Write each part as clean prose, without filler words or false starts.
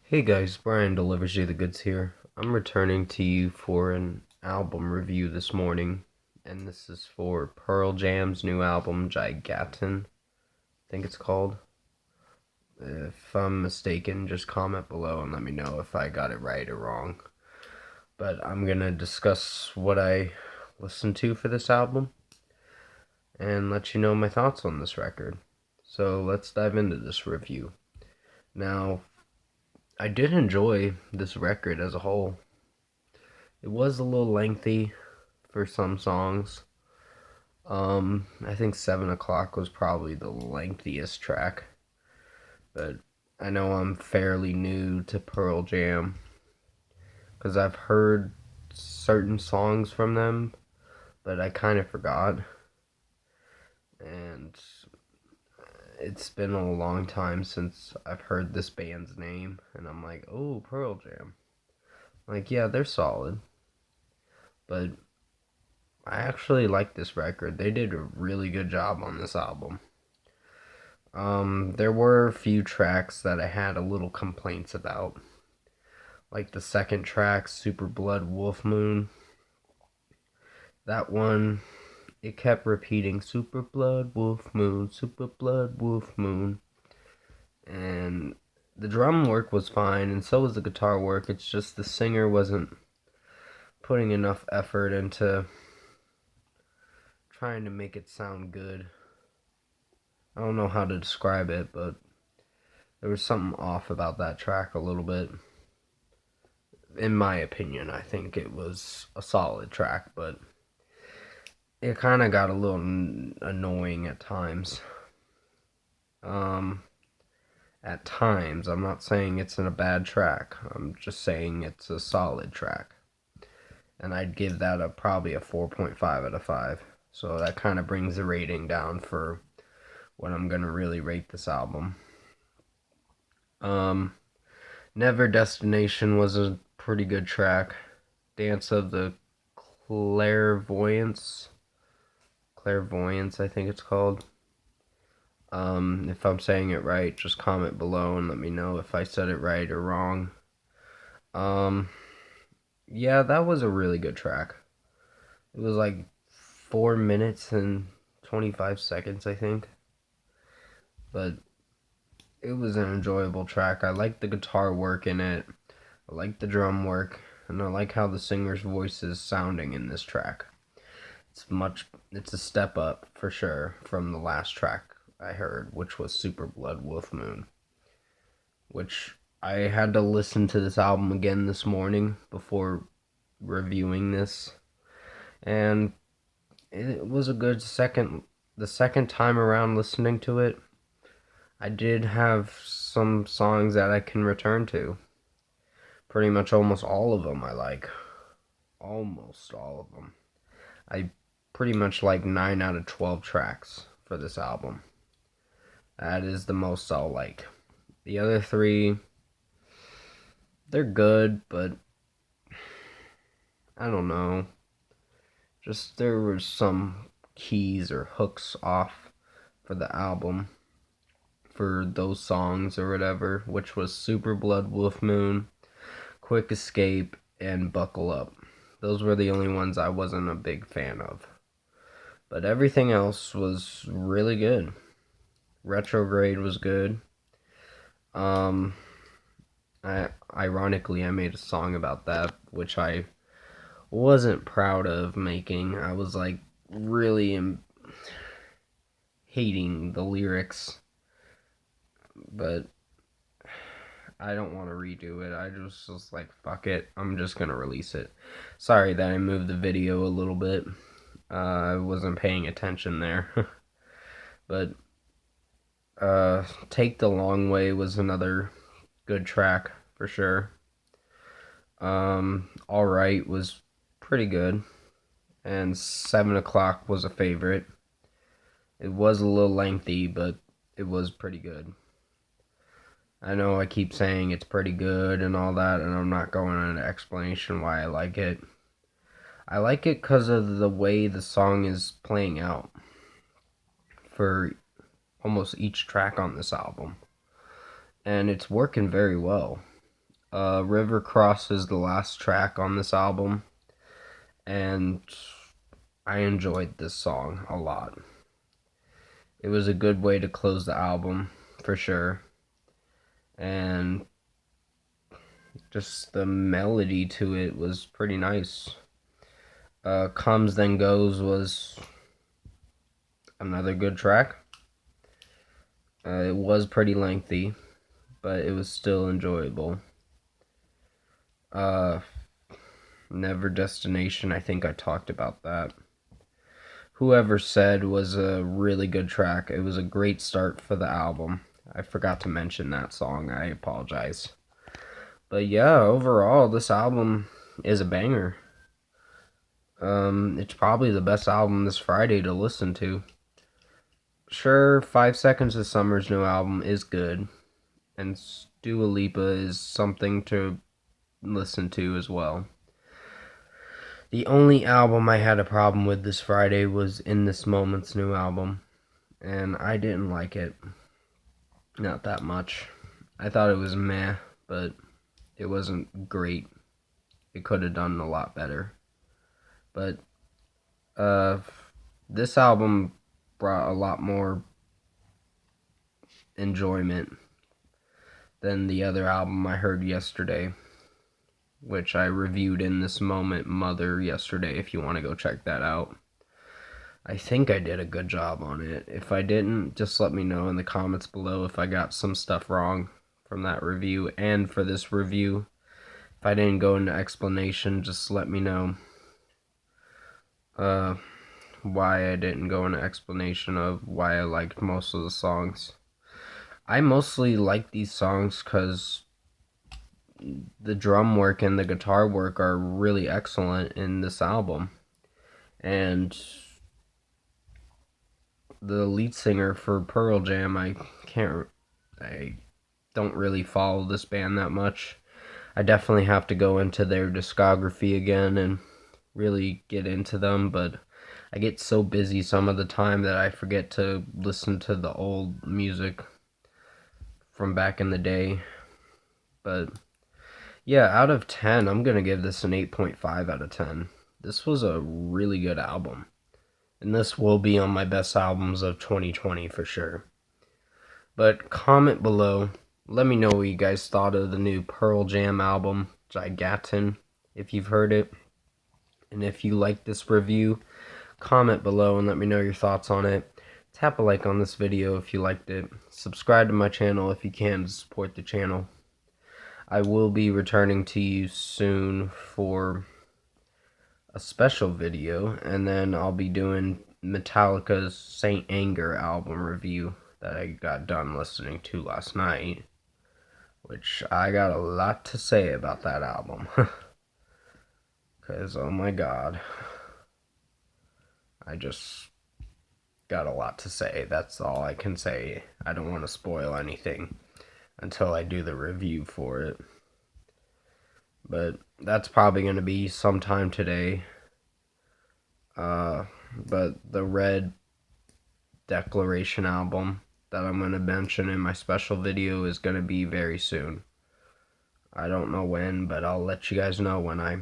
Hey guys, Brian delivers you the goods here. I'm returning to you for an album review this morning, and this is for Pearl Jam's new album, Gigaton, I think it's called. If I'm mistaken, just comment below and let me know if I got it right or wrong. But I'm gonna discuss what I listened to for this album and let you know my thoughts on this record. So let's dive into this review. Now, I did enjoy this record as a whole. It was a little lengthy for some songs. I think 7 o'clock was probably the lengthiest track, but I know I'm fairly new to Pearl Jam because I've heard certain songs from them, but I kind of forgot, and it's been a long time since I've heard this band's name, and I'm like, oh, Pearl Jam. Like, yeah, they're solid, but I actually like this record. They did a really good job on this album. There were a few tracks that I had a little complaints about. Like the second track, Super Blood Wolf Moon. That one, it kept repeating Super Blood Wolf Moon, Super Blood Wolf Moon. And the drum work was fine, and so was the guitar work. It's just the singer wasn't putting enough effort into trying to make it sound good. I don't know how to describe it, but there was something off about that track a little bit. In my opinion, I think it was a solid track, but it kind of got a little annoying at times. At times, I'm not saying it's in a bad track. I'm just saying it's a solid track. And I'd give that probably a 4.5 out of 5. So that kind of brings the rating down for what I'm going to really rate this album. Never Destination was a pretty good track. Dance of the Clairvoyance, I think it's called. If I'm saying it right, just comment below and let me know if I said it right or wrong. Yeah, that was a really good track. It was like 4 minutes and 25 seconds, I think. But it was an enjoyable track. I like the guitar work in it. I like the drum work. And I like how the singer's voice is sounding in this track. It's a step up for sure from the last track I heard, which was Super Blood Wolf Moon, which I had to listen to this album again this morning before reviewing this, and it was a good the second time around listening to it. I did have some songs that I can return to. Pretty much almost all of them I like. Almost all of them. I pretty much like 9 out of 12 tracks for this album. That is the most I'll like. The other three, they're good, but I don't know. Just there were some keys or hooks off for the album for those songs or whatever, which was Super Blood Wolf Moon, Quick Escape, and Buckle Up. Those were the only ones I wasn't a big fan of. But everything else was really good. Retrograde was good. Ironically, I made a song about that, which I wasn't proud of making. I was like really hating the lyrics, but I don't want to redo it. I just was like, fuck it, I'm just gonna release it. Sorry that I moved the video a little bit. I wasn't paying attention there. But Take the Long Way was another good track for sure. Alright was pretty good. And 7 o'clock was a favorite. It was a little lengthy, but it was pretty good. I know I keep saying it's pretty good and all that, and I'm not going on an explanation why I like it. I like it because of the way the song is playing out for almost each track on this album. And it's working very well. River Cross is the last track on this album, and I enjoyed this song a lot. It was a good way to close the album, for sure. And just the melody to it was pretty nice. Comes Then Goes was another good track. It was pretty lengthy, but it was still enjoyable. Never Destination, I think I talked about that. Whoever Said was a really good track. It was a great start for the album. I forgot to mention that song. I apologize. But yeah, overall, this album is a banger. It's probably the best album this Friday to listen to. Sure, 5 Seconds of Summer's new album is good, and Dua Lipa is something to listen to as well. The only album I had a problem with this Friday was In This Moment's new album, and I didn't like it. Not that much. I thought it was meh, but it wasn't great. It could have done a lot better. But this album brought a lot more enjoyment than the other album I heard yesterday, which I reviewed In This Moment Mother yesterday, if you want to go check that out. I think I did a good job on it. If I didn't, just let me know in the comments below if I got some stuff wrong from that review and for this review. If I didn't go into explanation, just let me know why I didn't go into explanation of why I liked most of the songs. I mostly like these songs because the drum work and the guitar work are really excellent in this album. And the lead singer for Pearl Jam, I don't really follow this band that much. I definitely have to go into their discography again and really get into them, but I get so busy some of the time that I forget to listen to the old music from back in the day. But yeah, out of 10, I'm going to give this an 8.5 out of 10. This was a really good album. And this will be on my best albums of 2020 for sure. But comment below. Let me know what you guys thought of the new Pearl Jam album, Gigaton, if you've heard it. And if you like this review, comment below and let me know your thoughts on it. Tap a like on this video if you liked it. Subscribe to my channel if you can to support the channel. I will be returning to you soon for a special video, and then I'll be doing Metallica's Saint Anger album review that I got done listening to last night, which I got a lot to say about that album. Because, oh my god, I just got a lot to say. That's all I can say. I don't want to spoil anything until I do the review for it. But that's probably going to be sometime today. But the Red Declaration album that I'm going to mention in my special video is going to be very soon. I don't know when, but I'll let you guys know when I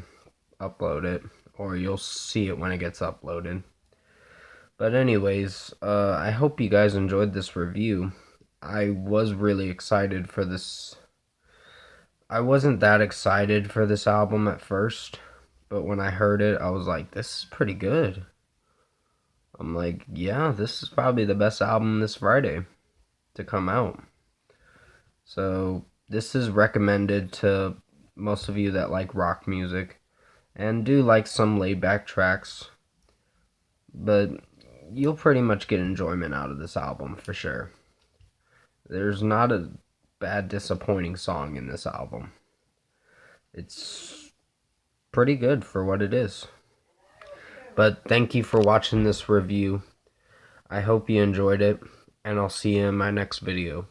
upload it, or you'll see it when it gets uploaded. But anyways, I hope you guys enjoyed this review. I was really excited for this. I wasn't that excited for this album at first, but when I heard it, I was like, this is pretty good. I'm like, yeah, this is probably the best album this Friday to come out. So this is recommended to most of you that like rock music and do like some laid back tracks, but you'll pretty much get enjoyment out of this album for sure. There's not a bad disappointing song in this album. It's pretty good for what it is. But thank you for watching this review. I hope you enjoyed it, and I'll see you in my next video.